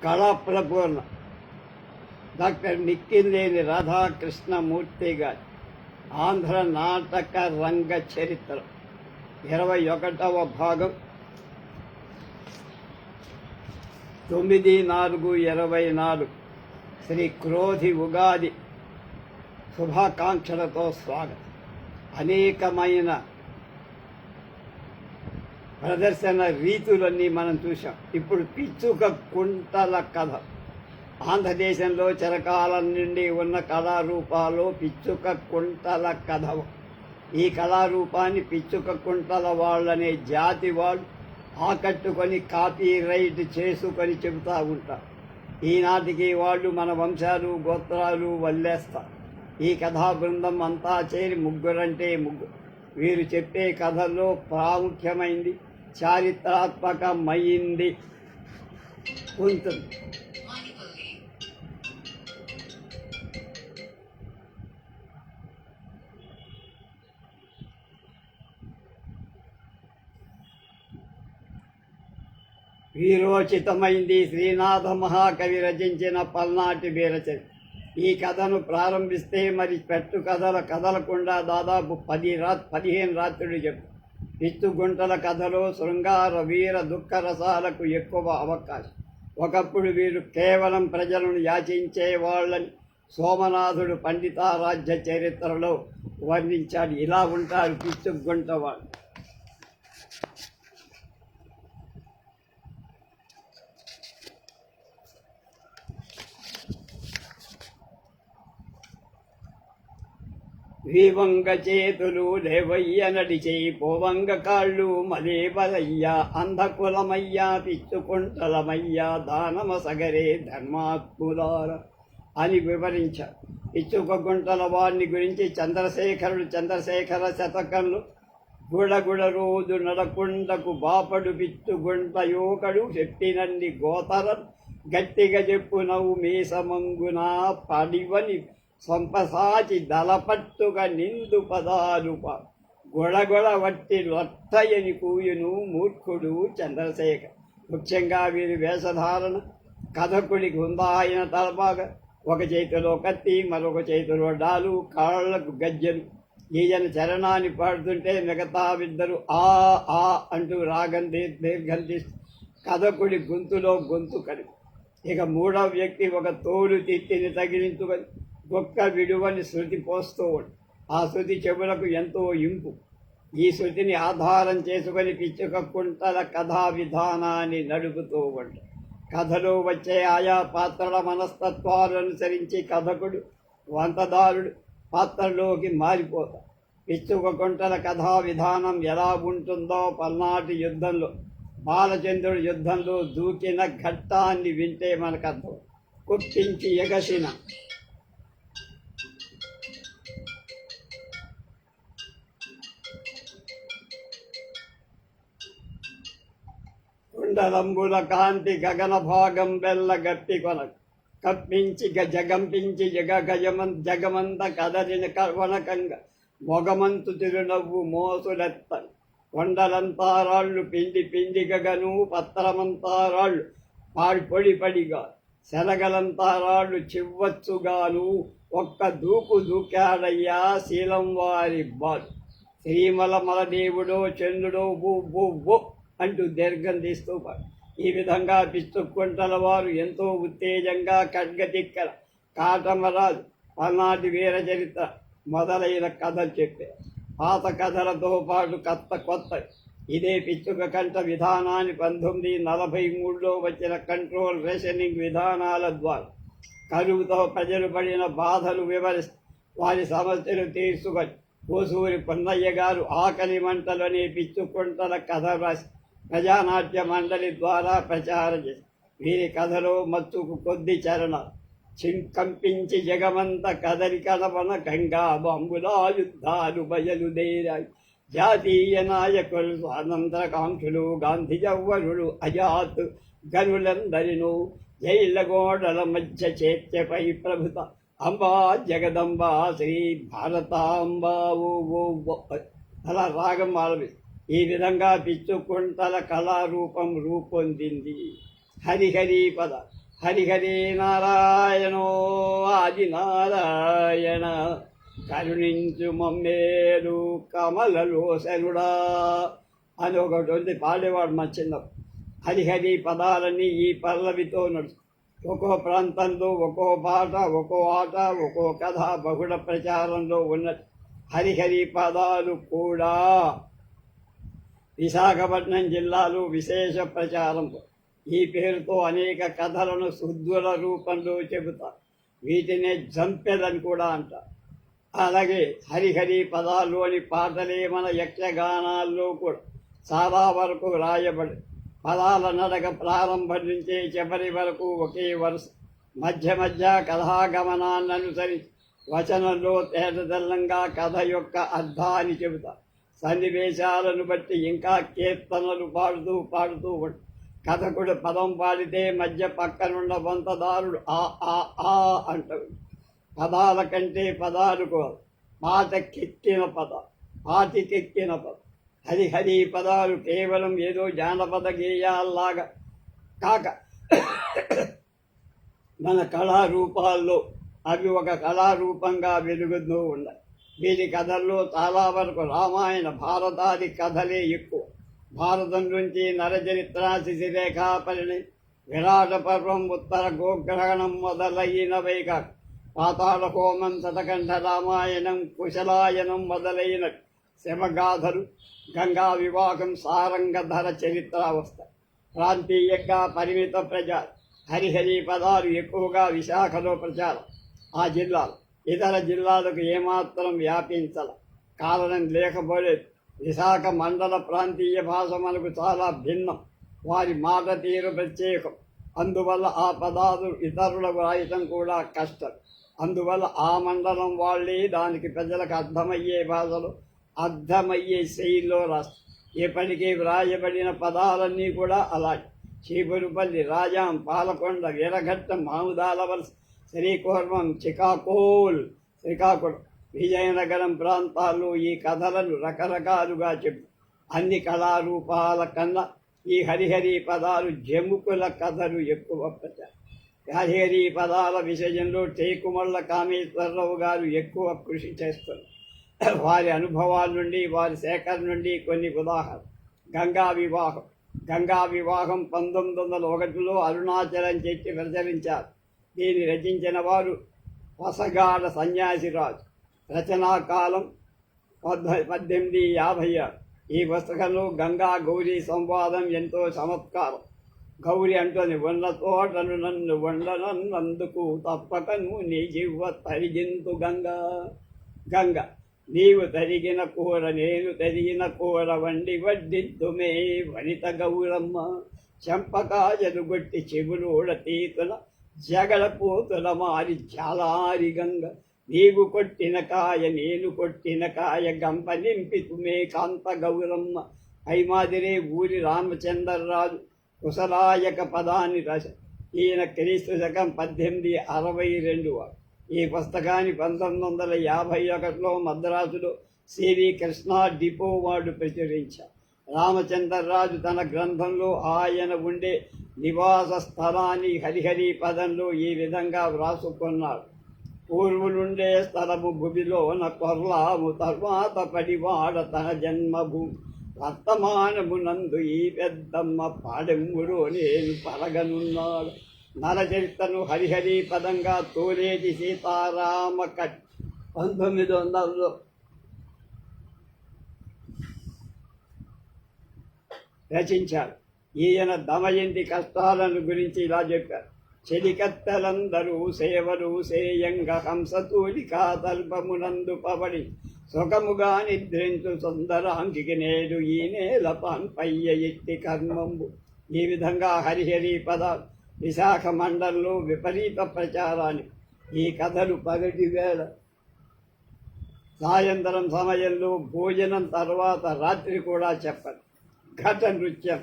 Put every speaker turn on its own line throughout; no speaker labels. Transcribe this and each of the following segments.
కళాప్రపూర్ణ doctor నిక్కిందేని Radhakrishnamurthy గారి ఆంధ్ర నాటక రంగ చరిత్ర 21వ భాగం 9/4/24 శ్రీ క్రోధి ఉగాది శుభాకాంక్షలతో స్వాగతం. అనేకమైన ప్రదర్శన రీతులన్నీ మనం చూసాం. ఇప్పుడు పిచ్చుక కుంటల కథ. ఆంధ్రదేశంలో చిరకాలం నుండి ఉన్న కళారూపాలు పిచ్చుక కుంటల కథ. ఈ కళారూపాన్ని పిచ్చుక కుంటల వాళ్ళనే జాతి వాళ్ళు ఆకట్టుకొని కాపీ రైట్ చేసుకొని చెబుతూ ఉంటారు. ఈనాటికి వాళ్ళు మన వంశాలు గోత్రాలు వల్లేస్తారు. ఈ కథా బృందం అంతా చేరి ముగ్గురంటే ముగ్గురు. వీరు చెప్పే కథల్లో ప్రాముఖ్యమైంది, చారిత్రాత్మకమైంది ఉంటుంది. వీరోచితమైంది శ్రీనాథ మహాకవి రచించిన పల్నాటి వీరచరిత్ర. ఈ కథను ప్రారంభిస్తే మరి పెట్టు కదలకుండా దాదాపు 15 రాత్రులు చెప్పు. పిచ్చుగుంటల కథలో శృంగార వీర దుఃఖ రసాలకు ఎక్కువ అవకాశం. ఒకప్పుడు వీరు కేవలం ప్రజలను యాచించే వాళ్ళని సోమనాథుడు పండితారాజ్య చరిత్రలో వర్ణించాడు. ఇలా ఉంటారు పిచ్చుగుంట వాళ్ళు. వీవంగ చేతులు లేవయ్య నడిచే పోవంగ కాళ్ళు మలే బలయ్య అంధకులమయ్యా పిచ్చుకుంటలమయ్యా దానమ సగరే ధర్మాత్ములార అని వివరించారు. పిచ్చుక గుంటల వారిని గురించి చంద్రశేఖర శతకంలో గుడగుడ రోజు నడకుండకు బాపడు పిచ్చుగుంట యోకడు చెప్పినన్ని గోతరం గట్టిగా చెప్పునవు మీసమంగునా పడివని సంపసాచి దళపట్టుగా నిందు పదాలుప గొడగొడ వట్టి లొట్టయని కూయును మూర్ఖుడు చంద్రశేఖర్. ముఖ్యంగా వీరి వేషధారణ కథకుడికి హుందాయిన తలపాగా, ఒక చేతిలో కత్తి మరొక చేతిలో డాలు, కాళ్లకు గజ్జలు. ఈయన చరణాన్ని పాడుతుంటే మిగతా ఇద్దరు ఆ ఆ అంటూ రాగం దీర్ఘం తీస్తూ కథకుడి గొంతులో గొంతు కలిపి. ఇక మూడవ వ్యక్తి ఒక తోలు తిత్తిని తగిలించుకొని గొక్క విడువని శృతి పోస్తూ ఉండు. ఆ శృతి చెవులకు ఎంతో ఇంపు. ఈ శృతిని ఆధారం చేసుకొని పిచ్చుక కుంటల కథా విధానాన్ని నడుపుతూ ఉండు. కథలో వచ్చే ఆయా పాత్రల మనస్తత్వాలు అనుసరించి కథకుడు వంతదారుడు పాత్రలోకి మారిపోతాడు. పిచ్చుక కుంటల కథా విధానం ఎలా ఉంటుందో పల్నాటి యుద్ధంలో బాలచంద్రుడి యుద్ధంలో దూకిన ఘట్టాన్ని వింటే మనకు అర్థం. కుప్పించి ఎగసిన కుండలంబుల కాంతి గగన భాగం బెల్ల గట్టి కొనకు కప్పించి జగంపించి జగమంత కదలిన వనకంగా మొగమంతు తిరునవ్వు మోసులెత్తను కొండలంతారాళ్ళు పిండి గగను పత్రమంతారాళ్ళు పొడిపడిగా శలగలంతారాళ్ళు చివ్వచ్చుగాను ఒక్క దూకు దూకాడయ్యా శీలం వారి బాలు. శ్రీమల దేవుడో చంద్రుడో బు అంటూ దీర్ఘం తీస్తూ పాడు. ఈ విధంగా పిచ్చుకుంటల వారు ఎంతో ఉత్తేజంగా ఖడ్గతిక్కల, కాటమరాజు, పల్నాటి వీర చరిత్ర మొదలైన కథలు చెప్పారు. పాత కథలతో పాటు కొత్త ఇదే పిచ్చుక కంట విధానాన్ని 1943లో వచ్చిన కంట్రోల్ రేషనింగ్ విధానాల ద్వారా కరువుతో ప్రజలు పడిన బాధలు వివరిస్తూ వారి సమస్యలు తీసుకొని కోసూరి పొన్నయ్య గారు ఆకలి మంటలనే పిచ్చుకుంటల కథ రాసి ప్రజానాట్య మండలి ద్వారా ప్రచారం చేసి వీరి కథలో మచ్చుకు కొద్ది చరణాలు. కంపించి జగమంత కదలికలవన గంగా బాంబులా యుద్ధాలు బయలుదేరాయి. జాతీయ నాయకులు స్వాతంత్రకాంక్షులు గాంధీ జవ్వరులు అజాత్ గనులందరినూ జైళ్ళ గోడల మధ్య చేత్యపై ప్రభుత అంబా జగదంబా శ్రీ భారతాంబా అలా రాగం మాలవి. ఈ విధంగా పిచ్చుకుంటల కళారూపం రూపొందింది. హరిహరి పద హరిహరి నారాయణో ఆది నారాయణ కరుణించు మమ్మేలు కమలలోసనుడా అని ఒకటి ఉంది పాడేవాడు మా చిన్న. హరిహరి పదాలన్నీ ఈ పల్లవితో నడుచు. ఒక్కో ప్రాంతంలో ఒక్కో పాట, ఒక్కో ఆట, ఒక్కో కథ బహుళ ప్రచారంలో ఉన్న హరిహరి పదాలు కూడా విశాఖపట్నం జిల్లాలో విశేష ప్రచారం. ఈ పేరుతో అనేక కథలను శుద్ధుల రూపంలో చెబుతారు. వీటినే జంపెలని కూడా అంటారు. అలాగే హరిహరి పదాల్లోని పాటలే మన యక్షగానాల్లో కూడా చాలా వరకు రాయబడి పదాల నడక ప్రారంభం నుంచే చివరి వరకు ఒకే వరుస మధ్య మధ్య కథాగమనాన్ని అనుసరించి వచనంలో తేటతెల్లంగా కథ యొక్క అర్థాన్ని చెబుతారు. సన్నివేశాలను బట్టి ఇంకా కీర్తనలు పాడుతూ పాడుతూ కథకుడు పదం పాడితే మధ్య పక్కనున్న వంతదారుడు ఆ ఆ ఆ అంటాడు. పదాల కంటే పదాలకు పాటకెక్కిన పాటికెక్కిన పదం. హరిహరి పదాలు కేవలం ఏదో జానపద గేయాల్లాగా కాక మన కళారూపాల్లో అవి ఒక కళారూపంగా వెలుగుతూ ఉన్నాయి. వీటి కథల్లో చాలా వరకు రామాయణ భారతాది కథలే ఎక్కువ. భారతం నుంచి నరచరిత్ర, శిశిరేఖాపరిణి, విరాట పర్వం, ఉత్తర గోగ్రహణం మొదలైనవై కాక పాతాళ హోమం, శతకంఠ రామాయణం, కుశలాయనం మొదలైన శివగాథలు, గంగా వివాహం, సారంగధర చరిత్రావస్థ. ప్రాంతీయంగా పరిమిత ప్రచారం. హరిహరి పదాలు ఎక్కువగా విశాఖలో ప్రచారం. ఆ జిల్లాలు ఇతర జిల్లాలకు ఏమాత్రం వ్యాపించాల కారణం లేకపోలేదు. విశాఖ మండల ప్రాంతీయ భాష మనకు చాలా భిన్నం. వారి మాట తీరు ప్రత్యేకం. అందువల్ల ఆ పదాలు ఇతరులకు రాయటం కూడా కష్టం. అందువల్ల ఆ మండలం వాళ్ళే దానికి ప్రజలకు అర్థమయ్యే భాషలో అర్థమయ్యే శైలిలో రాస్తారు. ఇప్పటికీ వ్రాయబడిన పదాలన్నీ కూడా అలాగే. చీపురుపల్లి, రాజాం, పాలకొండ, వీరఘట్టం, మాముదాలవలస, శ్రీకూర్మం, శ్రీకాకుళం, విజయనగరం ప్రాంతాల్లో ఈ కథలను రకరకాలుగా చెప్పు. అన్ని కళారూపాల కన్నా ఈ హరిహరి పదాలు జముకుల కథలు ఎక్కువ ప్రచారం. హరిహరి పదాల విషయంలో టేకుమళ్ళ కామేశ్వరరావు గారు ఎక్కువ కృషి చేస్తారు. వారి అనుభవాల నుండి, వారి సేకరణ నుండి కొన్ని ఉదాహరణ. గంగా వివాహం 1901లో అరుణాచలం చెట్టి ప్రచురించారు. దీన్ని రచించిన వారు వసగాడ సన్యాసిరాజు. రచనాకాలం 1856. ఈ పుస్తకంలో గంగా గౌరీ సంవాదం ఎంతో చమత్కారం. గౌరి అంటోని ఉన్న తోటను నన్ను వండనందుకు తప్పకను నీ జివ్వ తరిగింతు గంగ నీవు తరిగిన కూర నేను తరిగిన కూర వండి వడ్డిద్దుమే వనిత గౌరమ్మ. చెంపకాయలు గొట్టి చెవులోడ తీతుల జగలపోతుల మారి జాలారి గంగ. నీవు కొట్టిన కాయ నేను కొట్టిన కాయ గంప నింపితుమే కాంత గౌరమ్మ. ఐమాదిరే ఊరి రామచంద్రరాజు కుశలాయక పదాన్ని రాశ. ఈయన క్రీస్తు శకం 1862 వాడు. ఈ పుస్తకాన్ని 1951లో మద్రాసులో సివి కృష్ణా డిపో వాడు ప్రచురించారు. రామచంద్రరాజు తన గ్రంథంలో ఆయన ఉండే నివాస స్థలాన్ని హరిహరి పదంలో ఈ విధంగా వ్రాసుకున్నాడు. పూర్వులుండే స్థలము భూమిలోన కొర్లాము, తర్వాత పడివాడ తన జన్మభూమి. వర్తమానమునందు ఈ పెద్దమ్మ పాడెంగులో నేను పరగనున్నాడు. నరచరిత్రను హరిహరి పదంగా తోలేటి సీతారామ కట్ 1900లో రచించారు. ఈయన దమయంతి కష్టాలను గురించి ఇలా చెప్పారు. చెలికత్తెలందరూ సేవలు సేయంగ హంసతూలికా తల్పమునందు పవడి సుఖముగా నిద్రించు సుందరాంగికి నేడు ఈ నేల పాన్పయ్య ఎట్టి కర్మంబు. ఈ విధంగా హరిహరి పదాలు విశాఖ మండలంలో విపరీత ప్రచారాన్ని. ఈ కథలు పగటి వేళ, సాయంత్రం సమయంలో, భోజనం తర్వాత రాత్రి కూడా చెప్పరు. ఘట నృత్యం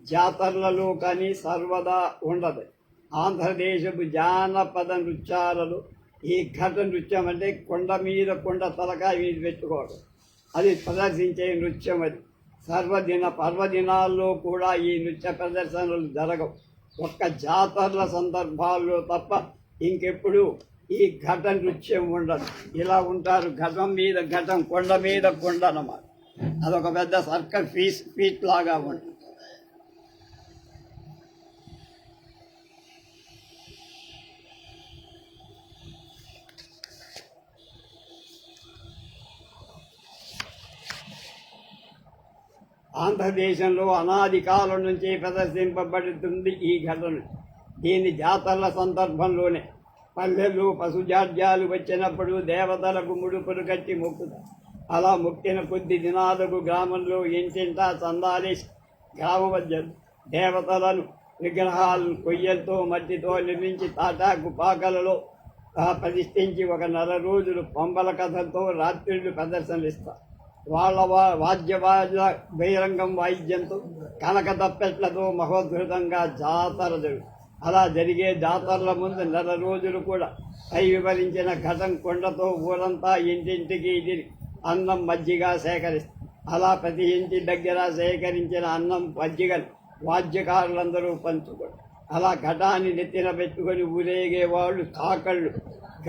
జాతరలలో కానీ సర్వదా ఉండదు. ఆంధ్రదేశపు జానపద నృత్యాలలో ఈ ఘట నృత్యం అంటే కొండ మీద కొండ తలకాయ మీద పెట్టుకోవడం, అది ప్రదర్శించే నృత్యం. అది పర్వదినాల్లో కూడా ఈ నృత్య ప్రదర్శనలు జరగవు. ఒక్క జాతరల సందర్భాల్లో తప్ప ఇంకెప్పుడు ఈ ఘట నృత్యం ఉండదు. ఇలా ఉంటారు, ఘటం మీద ఘటం, కొండ మీద కొండ అన్నమాట. అదొక పెద్ద సర్కల్ ఫీట్ లాగా ఉంటుంది. ఆంధ్రదేశంలో అనాది కాలం నుంచి ప్రదర్శింపబడుతుంది ఈ ఘటన. దీని జాతరల సందర్భంలోనే పల్లెల్లో పశుజాడ్యాలు వచ్చినప్పుడు దేవతలకు ముడుపులు కట్టి మొక్కుతారు. అలా మొక్కిన కొద్ది దినాలకు గ్రామంలో ఇంటింటా చందాలేసి గ్రామ మధ్య దేవతలను విగ్రహాలను కొయ్యలతో మట్టితో నిర్మించి తాటాకు పాకలలో ప్రతిష్ఠించి ఒక నెల రోజులు పంబల కథలతో రాత్రిళ్ళు ప్రదర్శనలు ఇస్తారు. వాళ్ళ వాద్య బహిరంగం వాయిద్యంతో కనక తప్పెట్లతో మహోద్ధృతంగా జాతర జరుగుతుంది. అలా జరిగే జాతరల ముందు నెల రోజులు కూడా పై వివరించిన ఘటం కొండతో ఊరంతా ఇంటింటికి తిరిగి అన్నం మజ్జిగ సేకరిస్తారు. అలా ప్రతి ఇంటి దగ్గర సేకరించిన అన్నం మజ్జిగలు వాద్యకారులందరూ పంచుకోరు. అలా ఘటాన్ని నెత్తిన పెట్టుకొని ఊరేగేవాళ్ళు కాకళ్ళు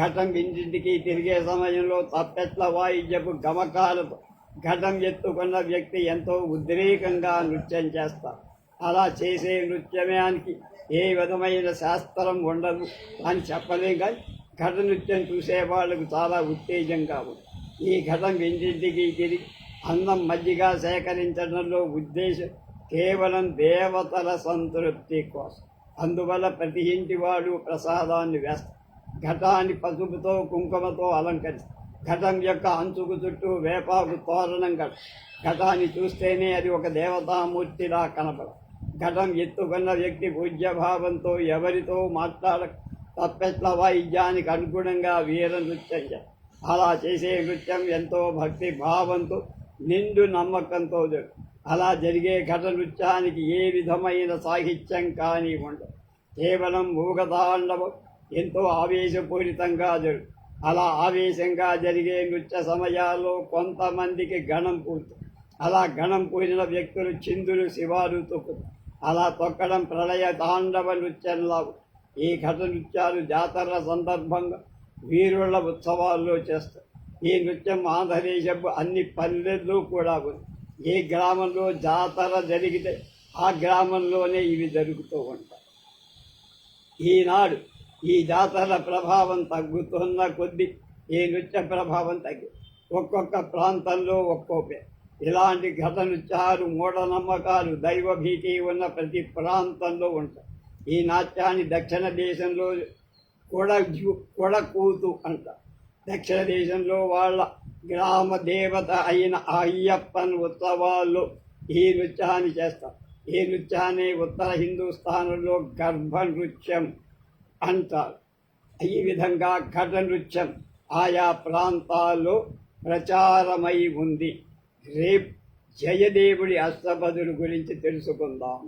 ఘటం ఇంటింటికి తిరిగే సమయంలో తప్పెట్ల వాయిద్యపు గమకాలతో ఘటం ఎత్తుకున్న వ్యక్తి ఎంతో ఉద్రేకంగా నృత్యం చేస్తారు. అలా చేసే నృత్యమానికి ఏ విధమైన శాస్త్రం ఉండదు అని చెప్పలేం, కానీ ఘట నృత్యం చూసే వాళ్ళకు చాలా ఉత్తేజంగా ఉంది. ఈ ఘటం ఇంటింటికి తిరిగి అన్నం మజ్జిగ సేకరించడంలో ఉద్దేశం కేవలం దేవతల సంతృప్తి కోసం. అందువల్ల ప్రతి ఇంటి వాడు ప్రసాదాన్ని వేస్తారు. ఘటాన్ని పసుపుతో కుంకుమతో అలంకరిస్తారు. ఘటం యొక్క అంచుకు చుట్టూ వేపాకు తోరణం ఘటాన్ని చూస్తేనే అది ఒక దేవతామూర్తిలా కనపడ. ఘటం ఎత్తుకున్న వ్యక్తి పూజ్యభావంతో ఎవరితో మాట్లాడక తప్పెట్ల వాయిద్యానికి అనుగుణంగా వీర నృత్యం చేస్తారు. అలా చేసే నృత్యం ఎంతో భక్తి భావంతో నిండు నమ్మకంతో జరుగుతుంది. అలా జరిగే ఘట నృత్యానికి ఏ విధమైన సాహిత్యం కానీ ఉండదు. కేవలం మూగతాండవం ఎంతో ఆవేశపూరితంగా జరుగుతుంది. అలా ఆవేశంగా జరిగే నృత్య సమయాల్లో కొంతమందికి గణం పూర్తి. అలా గణం పూరిన వ్యక్తులు చిందులు శివాలు తొక్కుతారు. అలా తొక్కడం ప్రళయ తాండవ నృత్యంలా. ఈ ఘట నృత్యాలు జాతరల సందర్భంగా వీరుల ఉత్సవాల్లో చేస్తారు. ఈ నృత్యం ఆంధ్రదేశపు అన్ని పల్లెల్లో కూడా ఉంది. ఏ గ్రామంలో జాతర జరిగితే ఆ గ్రామంలోనే ఇవి జరుగుతూ ఉంటాయి. ఈనాడు ఈ జాతరల ప్రభావం తగ్గుతున్న కొద్దీ ఈ నృత్య ప్రభావం తగ్గి ఒక్కొక్క ప్రాంతంలో ఒక్కో పేరు. ఇలాంటి ఘట నృత్యాలు, మూఢనమ్మకాలు, దైవభీతి ఉన్న ప్రతి ప్రాంతంలో ఉంటాయి. ఈ నాట్యాన్ని దక్షిణ దేశంలో కొడకూతు అంటారు. దక్షిణ దేశంలో వాళ్ళ గ్రామ దేవత అయిన అయ్యప్పన్ ఉత్సవాల్లో ఈ నృత్యాన్ని చేస్తారు. ఈ నృత్యాన్ని ఉత్తర హిందూస్థానంలో గర్భ నృత్యం అంటారు. ఈ విధంగా ఘట నృత్యం ఆయా ప్రాంతాల్లో ప్రచారమై ఉంది. రేపు జయదేవుడి అష్టపదుల గురించి తెలుసుకుందాం.